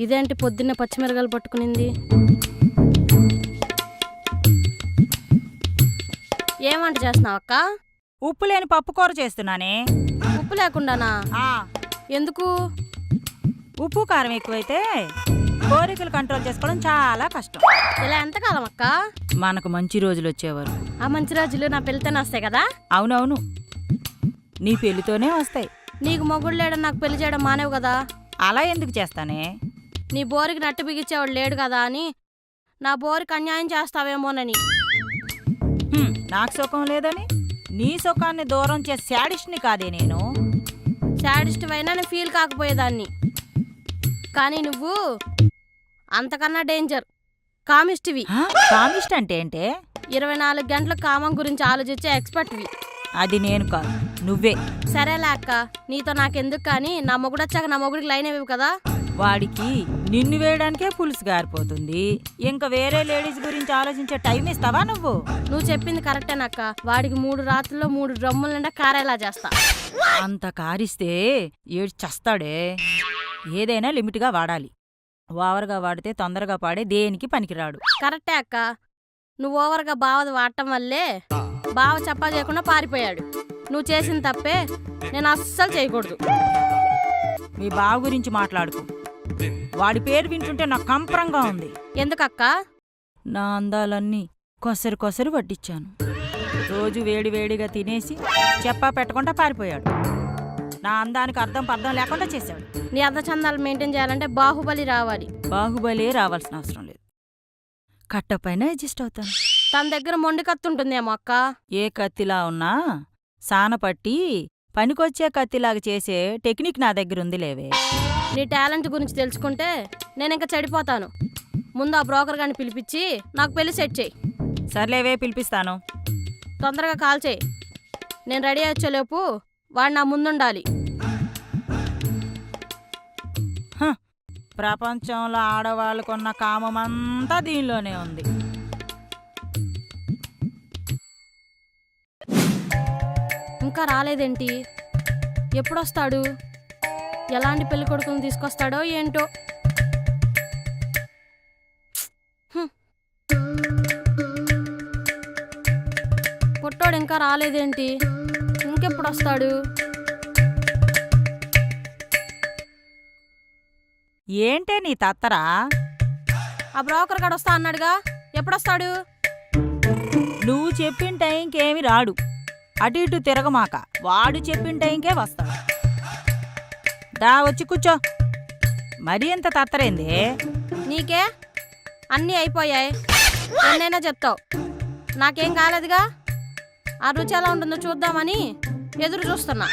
ఇదేంటి పొద్దున్నే పచ్చిమిరకాయలు పట్టుకునింది? ఏం వంట చేస్తున్నావు అక్క? ఉప్పు లేని పప్పుకూర చేస్తున్నానే. ఉప్పు లేకుండానా? ఎందుకు? ఉప్పు కారం ఎక్కువైతే కోరికలు కంట్రోల్ చేసుకోవడం చాలా కష్టం. ఇలా ఎంతకాలం అక్క? మనకు మంచి రోజులు వచ్చేవారు. ఆ మంచి రోజులు నా పెళ్లితోనే వస్తాయి కదా? అవునవును, నీ పెళ్లితోనే వస్తాయి. నీకు మొగుడు లేడని నాకు పెళ్లి చేయడం మానేవు కదా? అలా ఎందుకు చేస్తానే? నీ బోరికి నట్టు బిగించేవాడు లేడు కదా అని, నా బోరికి అన్యాయం చేస్తావేమోనని. నాకు సుఖం లేదని నీ సుఖాన్ని దూరం చేసే శాడిస్ట్ని కాదే నేను. శాడిస్ట్ అయినా నేను ఫీల్ కాకపోయేదాన్ని, కానీ నువ్వు అంతకన్నా డేంజర్. కామిస్ట్వి. కామిస్ట్ అంటే ఏంటే? 24 గంటల కామం గురించి ఆలోచించే ఎక్స్పర్ట్వి. అది నేను కాదు, నువ్వే. సరేలే అక్క, నీతో నాకెందుకు, కానీ నా మొగుడు వచ్చాక నా మొగుడికి లైన్ ఇవ్వవు కదా? వాడికి నిన్ను వేయడానికే పులుసు గారిపోతుంది, ఇంకా వేరే లేడీస్ గురించి ఆలోచించే టైం ఇస్తావా నువ్వు? నువ్వు చెప్పింది కరెక్టేనక్క. వాడికి 3 రాత్రుల్లో 3 డ్రమ్ముల నిండా కారేలా చేస్తా. అంత కారిస్తే ఏడు చస్తాడే. ఏదైనా లిమిట్గా వాడాలి. ఓవర్గా వాడితే తొందరగా పాడే దేనికి పనికిరాడు. కరెక్టే అక్క, నువ్వు ఓవర్గా బావది వాడటం వల్లే బావ చెప్పా చేయకుండా పారిపోయాడు. నువ్వు చేసిన తప్పే నేను అస్సలు చేయకూడదు. మీ బావ గురించి మాట్లాడుకో. వాడి పేరు వింటుంటే నాకు కంపరంగా ఉంది. ఎందుకక్క? నా అందాలన్నీ కొసరు కొసరు వడ్డిచ్చాను. రోజు వేడి వేడిగా తినేసి చెప్పా పెట్టకుండా పారిపోయాడు. నా అందానికి అర్థం పర్థం లేకుండా చేశాడు. నీ అందచందాలు మెయింటైన్ చేయాలంటే బాహుబలి రావాలి. బాహుబలి రావాల్సిన అవసరం లేదు, కట్టపైన అడ్జస్ట్ అవుతాను. తన దగ్గర మొండి కత్తి ఉంటుందేమో అక్క. ఏ కత్తిలా ఉన్నా సానపట్టి పనికొచ్చే కత్తిలాగా చేసే టెక్నిక్ నా దగ్గర ఉంది లేవే. నీ టాలెంట్ గురించి తెలుసుకుంటే నేను ఇంకా చెడిపోతాను. ముందు ఆ బ్రోకర్ గారిని పిలిపించి నాకు పెళ్లి సెట్ చేయి. సర్లేవే, పిలిపిస్తాను. తొందరగా కాల్ చేయి. నేను రెడీ అయ్యేలోపు వాడు నా ముందుండాలి. ప్రపంచంలో ఆడవాళ్ళకున్న కామమంతా దీనిలోనే ఉంది. ఇంకా రాలేదేంటి? ఎప్పుడొస్తాడు? ఎలాంటి పెళ్లి కొడుకుని తీసుకొస్తాడో ఏంటో. పుట్టోడు ఇంకా రాలేదేంటి? ఇంకెప్పుడొస్తాడు? ఏంటే నీ తత్తరా? ఆ బ్రోకర్ గాడు వస్తా అన్నాడుగా, ఎప్పుడొస్తాడు? నువ్వు చెప్పిన టైంకి ఏమి రాడు. అటు ఇటు తిరగమాక, వాడు చెప్పిన టైంకే వస్తాడు. దా వచ్చి కూర్చో. మరీ ఎంత తత్తరేంది? నీకే అన్నీ అయిపోయాయి, ఎన్నైనా చెప్తావు. నాకేం కాలేదుగా. ఆ రుచి ఎలా ఉంటుందో చూద్దామని ఎదురు చూస్తున్నా.